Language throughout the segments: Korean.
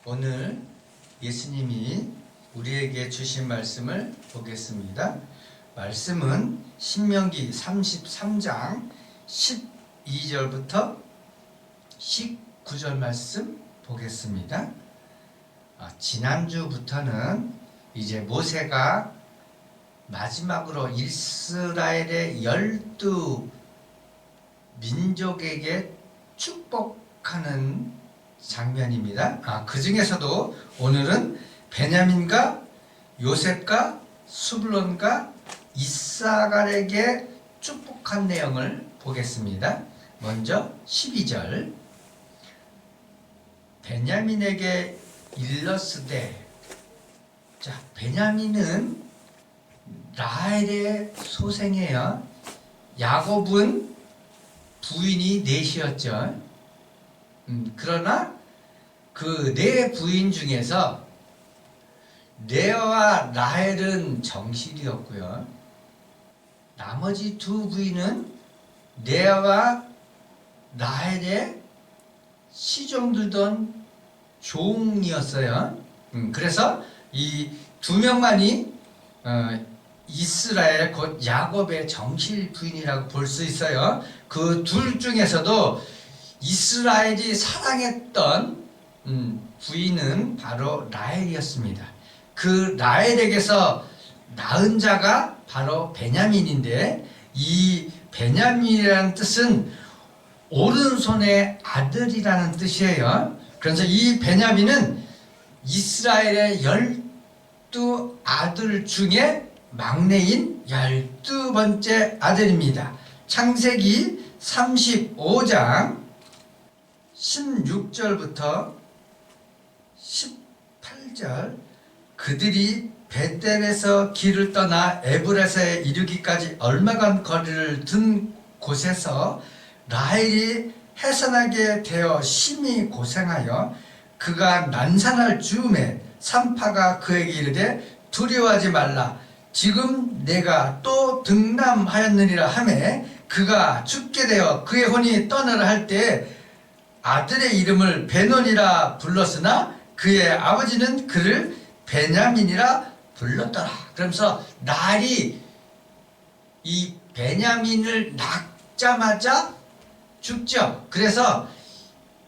오늘 예수님이 우리에게 주신 말씀을 보겠습니다. 말씀은 신명기 33장 12절부터 19절 말씀 보겠습니다. 지난주부터는 이제 모세가 마지막으로 이스라엘의 12 민족에게 축복하는 장면입니다. 그 중에서도 오늘은 베냐민과 요셉과 스불론과 이사갈에게 축복한 내용을 보겠습니다. 먼저 12절 베냐민에게 일러스되. 베냐민은 라헬의 소생이에요. 야곱은 부인이 넷이었죠. 그러나 그 네 부인 중에서 레아와 라헬은 정실이었고요. 나머지 두 부인은 레아와 라헬의 시종들던 종이었어요. 그래서 이 두 명만이 이스라엘 곧 야곱의 정실 부인이라고 볼 수 있어요. 그 둘 중에서도 이스라엘이 사랑했던 부인은 바로 라헬이었습니다. 그 라헬에게서 낳은 자가 바로 베냐민인데, 이 베냐민이라는 뜻은 오른손의 아들이라는 뜻이에요. 그래서 이 베냐민은 이스라엘의 12 아들 중에 막내인 12번째 아들입니다. 창세기 35장 16절부터 18절 그들이 벳델에서 길을 떠나 에브라사에 이르기까지 얼마간 거리를 든 곳에서 라헬이 해산하게 되어 심히 고생하여 그가 난산할 즈음에 산파가 그에게 이르되 두려워하지 말라. 지금 내가 또 등남하였느니라 하매 그가 죽게 되어 그의 혼이 떠나라 할 때 아들의 이름을 베논이라 불렀으나 그의 아버지는 그를 베냐민이라 불렀더라. 그러면서 라헬이 이 베냐민을 낳자마자 죽죠. 그래서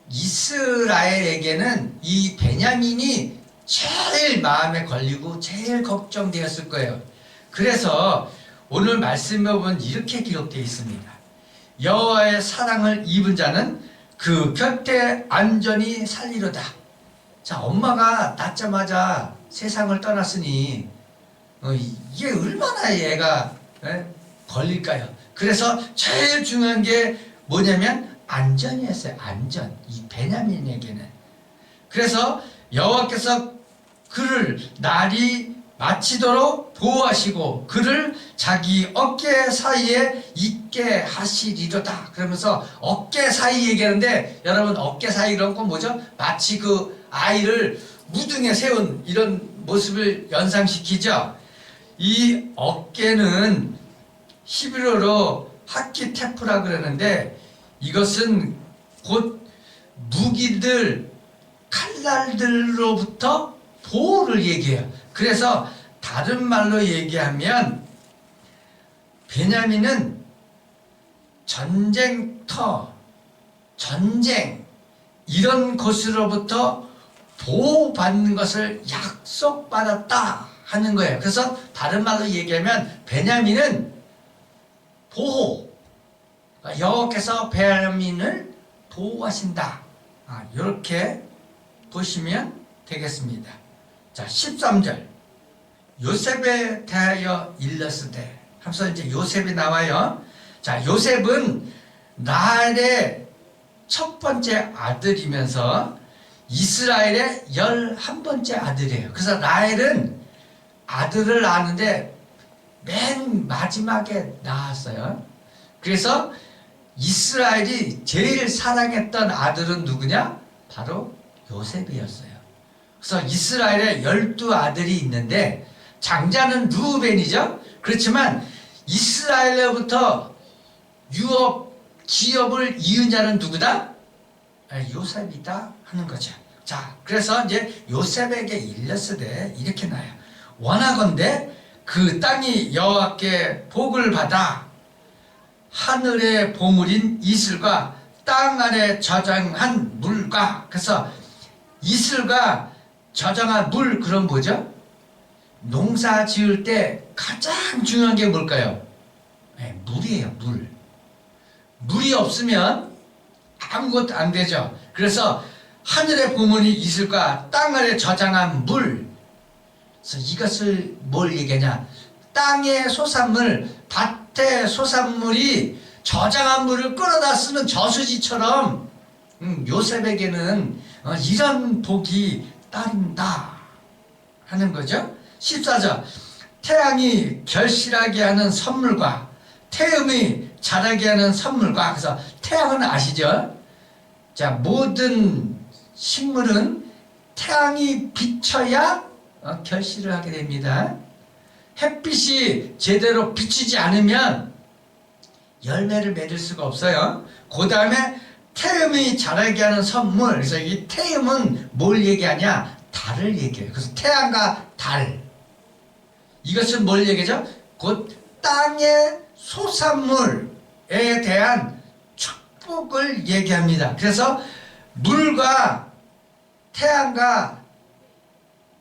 이스라엘에게는 이 베냐민이 제일 마음에 걸리고 제일 걱정되었을 거예요. 그래서 오늘 말씀에 보면 이렇게 기록되어 있습니다. 여호와의 사랑을 입은 자는 그 곁에 안전히 살리로다. 자, 엄마가 낳자마자 세상을 떠났으니 이게 얼마나 얘가 걸릴까요? 그래서 제일 중요한 게 뭐냐면 안전이었어요. 안전. 이 베냐민에게는. 그래서 여호와께서 그를 날이 마치도록 보호하시고 그를 자기 어깨 사이에 있게 하시리로다. 그러면서 어깨 사이 얘기하는데, 여러분 어깨 사이 그런 건 뭐죠? 마치 그 아이를 무등에 세운 이런 모습을 연상시키죠. 이 어깨는 히브리어로 하키테프라 그러는데, 이것은 곧 무기들, 칼날들로부터 보호를 얘기해요. 그래서 다른 말로 얘기하면 베냐민은 전쟁터, 전쟁 이런 곳으로부터 보호받는 것을 약속받았다 하는 거예요. 그래서 다른 말로 얘기하면 베냐민은 보호, 여호와께서 베냐민을 보호하신다. 이렇게 보시면 되겠습니다. 자, 13절 요셉에 대하여 일러스되 하면서 이제 요셉이 나와요. 자, 요셉은 라헬의 첫 번째 아들이면서 이스라엘의 11번째 아들이에요. 그래서 라헬은 아들을 낳았는데 맨 마지막에 낳았어요. 그래서 이스라엘이 제일 사랑했던 아들은 누구냐? 바로 요셉이었어요. 그래서 이스라엘에 12 아들이 있는데 장자는 르우벤이죠. 그렇지만 이스라엘로부터 유업, 기업을 이은 자는 누구다? 요셉이다 하는 거죠. 자, 그래서 이제 요셉에게 일렀으되 이렇게 나요. 원하건대 그 땅이 여호와께 복을 받아 하늘의 보물인 이슬과 땅 아래 저장한 물과, 그래서 이슬과 저장한 물, 그런 뭐죠? 농사 지을 때 가장 중요한 게 뭘까요? 네, 물이에요. 물이 없으면 아무것도 안 되죠. 그래서 하늘의 보물이 이슬과 땅 아래 저장한 물, 그래서 이것을 뭘 얘기하냐? 땅의 소산물, 밭의 소산물이 저장한 물을 끌어다 쓰는 저수지처럼 요셉에게는 이런 복이 따른다 하는 거죠. 14절, 태양이 결실하게 하는 선물과 태음이 자라게 하는 선물과, 그래서 태양은 아시죠? 자, 모든 식물은 태양이 비쳐야 결실을 하게 됩니다. 햇빛이 제대로 비치지 않으면 열매를 맺을 수가 없어요. 그 다음에 태음이 자라게 하는 선물, 그래서 이 태음은 뭘 얘기하냐? 달을 얘기해요. 그래서 태양과 달, 이것은 뭘 얘기하죠? 곧 땅의 소산물에 대한 축복을 얘기합니다. 그래서 물과 태양과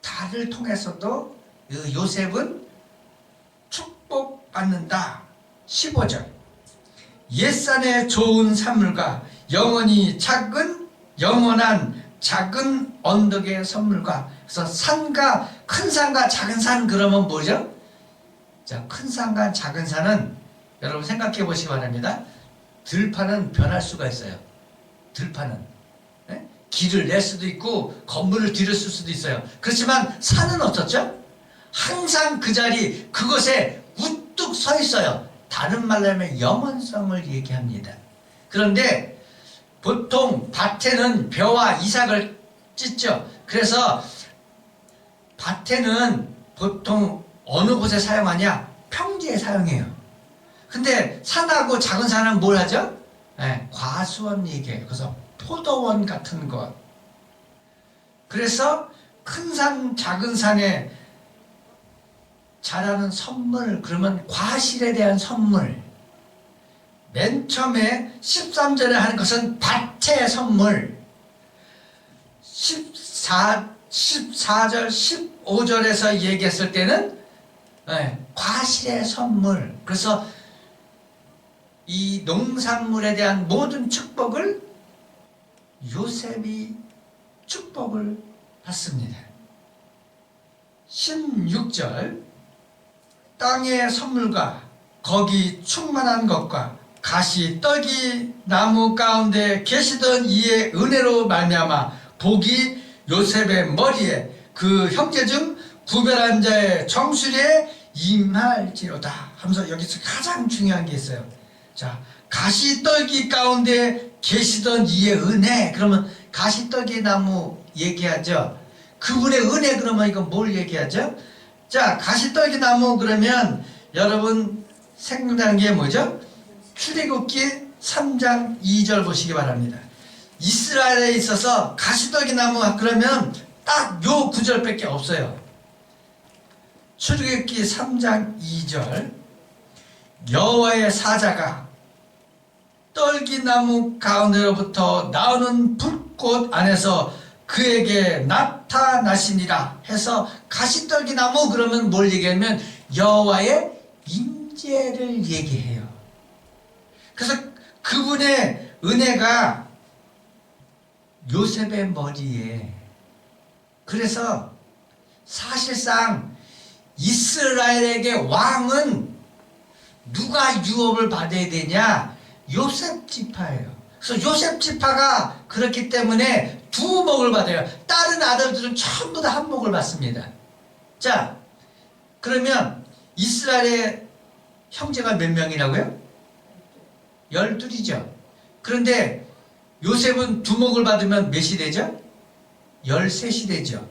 달을 통해서도 요셉은 축복받는다. 15절, 옛산의 좋은 산물과 영원한 작은 언덕의 선물과, 그래서 산과 큰 산과 작은 산, 그러면 뭐죠? 자, 큰 산과 작은 산은 여러분 생각해 보시기 바랍니다. 들판은 변할 수가 있어요. 들판은 길을 낼 수도 있고 건물을 들였을 수도 있어요. 그렇지만 산은 어떻죠? 항상 그 자리, 그곳에 우뚝 서 있어요. 다른 말로 하면 영원성을 얘기합니다. 그런데 보통 밭에는 벼와 이삭을 찢죠. 그래서 밭에는 보통 어느 곳에 사용하냐? 평지에 사용해요. 근데 산하고 작은 산은 뭘 하죠? 과수원 얘기해요. 그래서 포도원 같은 것. 그래서 큰 산, 작은 산에 자라는 선물, 그러면 과실에 대한 선물. 맨 처음에 13절에 하는 것은 밭의 선물. 14절, 15절에서 얘기했을 때는 과실의 선물. 그래서 이 농산물에 대한 모든 축복을 요셉이 축복을 받습니다. 16절, 땅의 선물과 거기 충만한 것과 가시 떡이 나무 가운데 계시던 이의 은혜로 말미암아 복이 요셉의 머리에 그 형제 중 구별한 자의 정수리에 임할지로다 하면서 여기서 가장 중요한 게 있어요. 자, 가시떨기 가운데 계시던 이의 은혜, 그러면 가시떨기 나무 얘기하죠. 그분의 은혜, 그러면 이건 뭘 얘기하죠? 자, 가시떨기 나무 그러면 여러분 생각나는 게 뭐죠? 출애굽기 3장 2절 보시기 바랍니다. 이스라엘에 있어서 가시떨기 나무 그러면 딱 요 구절밖에 없어요. 출애굽기 3장 2절, 여호와의 사자가 떨기나무 가운데로부터 나오는 불꽃 안에서 그에게 나타나시니라 해서, 가시떨기나무 그러면 뭘 얘기하면 여호와의 임재를 얘기해요. 그래서 그분의 은혜가 요셉의 머리에, 그래서 사실상 이스라엘에게 왕은 누가 유업을 받아야 되냐? 요셉 지파예요. 그래서 요셉 지파가 그렇기 때문에 두 목을 받아요. 다른 아들들은 전부 다 한 목을 받습니다. 자, 그러면 이스라엘의 형제가 몇 명이라고요? 12이죠. 그런데 요셉은 두 목을 받으면 몇이 되죠? 13이 되죠.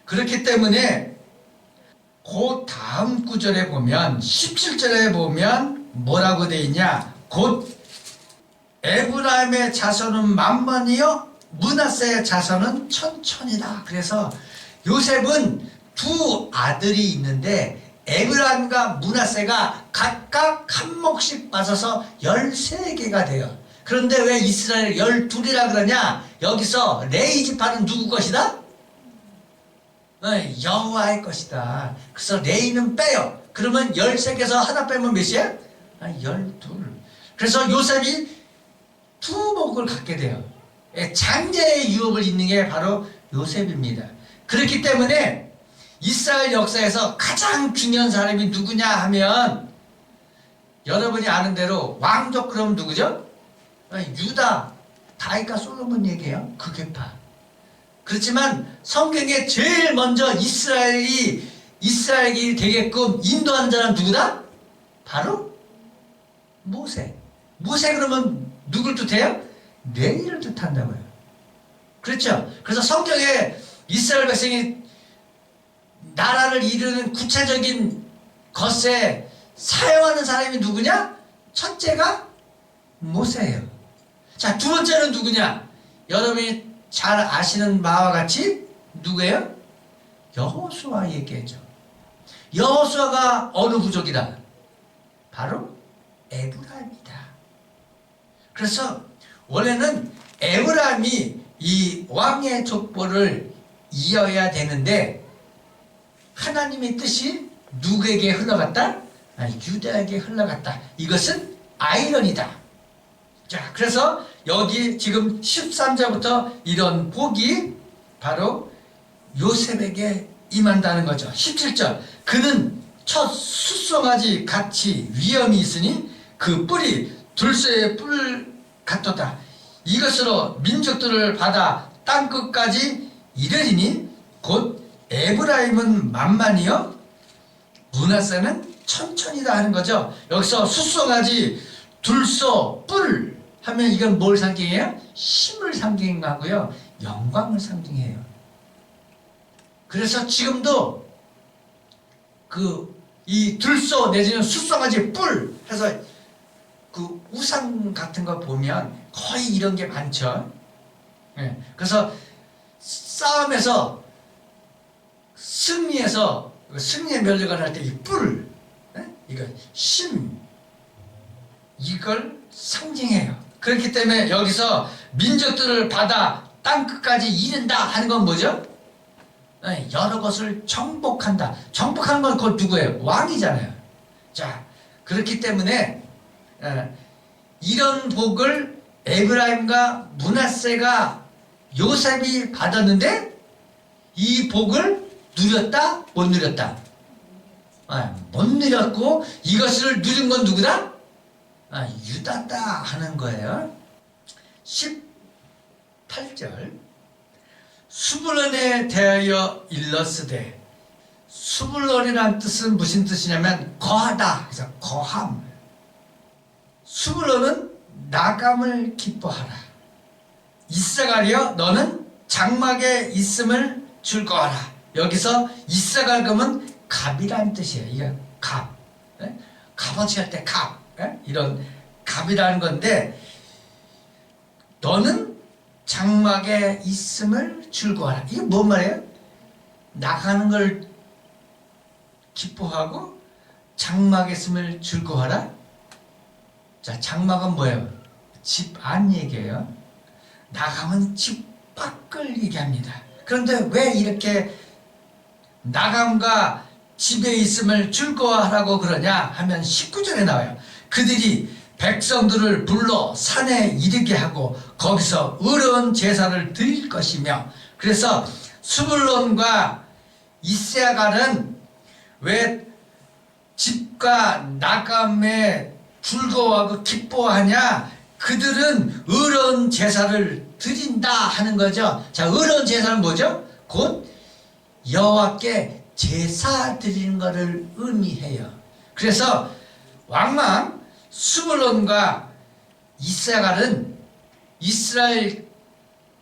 그렇기 때문에 그 다음 구절에 보면 17절에 보면 뭐라고 되어 있냐? 곧 에브라임의 자손은 만만이요 므낫세 자손은 천천이다. 그래서 요셉은 두 아들이 있는데 에브라임과 므낫세가 각각 한 몫씩 빠져서 13개가 돼요. 그런데 왜 이스라엘 12이라 그러냐? 여기서 레위 지파는 누구 것이다? 여호와의 것이다. 그래서 레위는 빼요. 그러면 13개에서 하나 빼면 몇이야? 12. 그래서 요셉이 두 몫을 갖게 돼요. 장자의 유업을 잇는 게 바로 요셉입니다. 그렇기 때문에 이스라엘 역사에서 가장 중요한 사람이 누구냐 하면 여러분이 아는 대로 왕족 그럼 누구죠? 유다, 다윗과 솔로몬 얘기예요. 그 계파. 그렇지만 성경에 제일 먼저 이스라엘이 되게끔 인도하는 자는 누구다? 바로 모세. 모세 그러면 누굴 뜻해요? 레위를 뜻한다고요. 그렇죠? 그래서 성경에 이스라엘 백성이 나라를 이루는 구체적인 것에 사용하는 사람이 누구냐? 첫째가 모세예요. 자, 두 번째는 누구냐? 여러분이 잘 아시는 바와 같이 누구예요? 여호수아 얘기했죠. 여호수아가 어느 부족이다? 바로 에브라임이다. 그래서 원래는 에브라임이 이 왕의 족보를 이어야 되는데 하나님의 뜻이 누구에게 흘러갔다? 유다에게 흘러갔다. 이것은 아이러니다. 자, 그래서 여기 지금 13절부터 이런 복이 바로 요셉에게 임한다는 거죠. 17절, 그는 첫 숫송아지 같이 위엄이 있으니 그 뿔이 들소의 뿔 같도다. 이것으로 민족들을 받아 땅끝까지 이르리니 곧 에브라임은 만만이요 므낫세는 천천이다 하는 거죠. 여기서 숫송아지, 둘소, 뿔 하면 이건 뭘 상징해요? 힘을 상징하고요, 영광을 상징해요. 그래서 지금도 이 들소 내지는 숫송아지, 뿔 해서 그 우상 같은 거 보면 거의 이런 게 많죠. 그래서 싸움에서 승리의 멸류관을 할 때 이 뿔, 이거 힘, 이걸 상징해요. 그렇기 때문에 여기서 민족들을 받아 땅끝까지 이른다 하는 건 뭐죠? 여러 것을 정복한다. 정복하는 건 그건 누구예요? 왕이잖아요. 자, 그렇기 때문에 이런 복을 에브라임과 므낫세가 요셉이 받았는데 이 복을 누렸다? 못 누렸다? 못 누렸고 이것을 누린 건 누구다? 유다다 하는 거예요. 18절, 수불론에 대하여 일렀으되, 수불론이라는 뜻은 무슨 뜻이냐면 거하다. 그래서 거함. 수불론은 나감을 기뻐하라. 이사가리여 너는 장막에 있음을 즐거워하라. 여기서 이사갈 금은 갑이라는 뜻이에요. 이게 갑. 값어치 할 때 갑. 이런 갑이라는 건데, 너는 장막에 있음을 즐거워하라. 이게 뭔 말이에요? 나가는 걸 기뻐하고 장막에 있음을 즐거워하라. 자, 장막은 뭐예요? 집 안 얘기예요. 나가면 집 밖을 얘기합니다. 그런데 왜 이렇게 나감과 집에 있음을 즐거워하라고 그러냐 하면 19절에 나와요. 그들이 백성들을 불러 산에 이르게 하고 거기서 의로운 제사를 드릴 것이며, 그래서 스불론과 이세아갈은 왜 집과 나감에 즐거워하고 기뻐하냐? 그들은 의로운 제사를 드린다 하는 거죠. 자, 의로운 제사는 뭐죠? 곧 여호와께 제사 드리는 것을 의미해요. 그래서 왕망 스불론과 이사갈은 이스라엘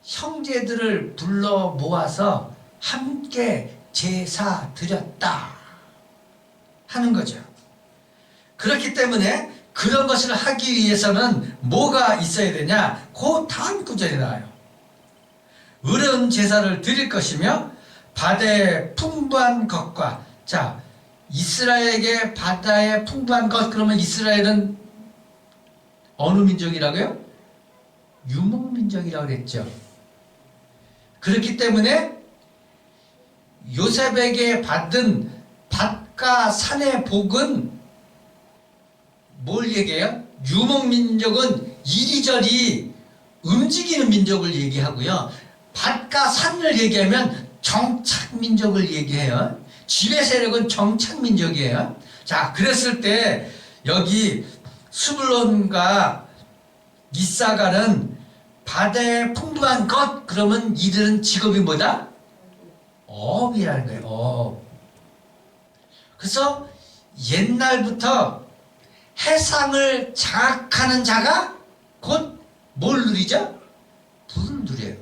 형제들을 불러 모아서 함께 제사 드렸다 하는 거죠. 그렇기 때문에 그런 것을 하기 위해서는 뭐가 있어야 되냐? 그 다음 구절에 나와요. 의로운 제사를 드릴 것이며 바다의 풍부한 것과, 자, 이스라엘에게 바다의 풍부한 것, 그러면 이스라엘은 어느 민족이라고요? 유목민족이라고 그랬죠. 그렇기 때문에 요셉에게 받은 밭과 산의 복은 뭘 얘기해요? 유목민족은 이리저리 움직이는 민족을 얘기하고요. 밭과 산을 얘기하면 정착민족을 얘기해요. 지배 세력은 정착민족이에요. 자, 그랬을 때 여기 스불론과 이사갈은 바다의 풍부한 것, 그러면 이들은 직업이 뭐다? 어업이라는 거예요. 어업. 그래서 옛날부터 해상을 장악하는 자가 곧 뭘 누리죠? 부를 누려요.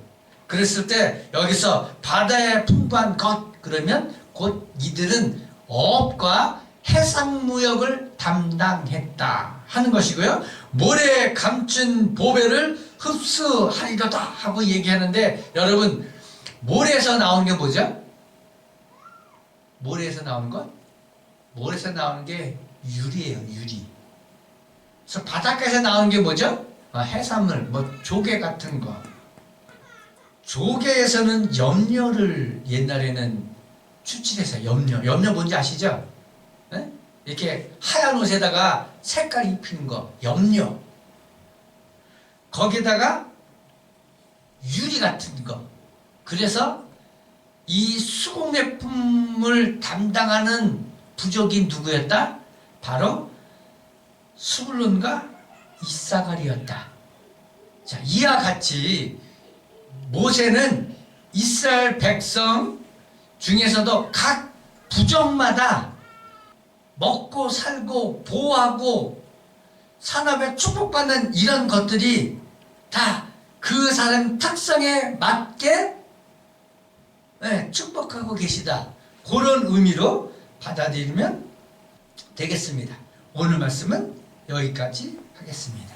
그랬을 때 여기서 바다의 풍부한 것, 그러면 곧 이들은 어업과 해상무역을 담당했다 하는 것이고요. 모래에 감춘 보배를 흡수하리로다 하고 얘기하는데, 여러분, 모래에서 나오는 게 뭐죠? 모래에서 나오는 것? 모래에서 나오는 게 유리예요. 유리. 그래서 바닷가에서 나오는 게 뭐죠? 해산물, 뭐 조개 같은 거. 조개에서는 염료를 옛날에는 추출해서, 염료 뭔지 아시죠? 네? 이렇게 하얀 옷에다가 색깔 입히는 거, 염료. 거기에다가 유리 같은 거. 그래서 이 수공예품을 담당하는 부족이 누구였다? 바로 스불론과 이사갈이었다. 자, 이와 같이 모세는 이스라엘 백성 중에서도 각 부족마다 먹고 살고 보호하고 산업에 축복받는 이런 것들이 다 그 사람 특성에 맞게 축복하고 계시다. 그런 의미로 받아들이면 되겠습니다. 오늘 말씀은 여기까지 하겠습니다.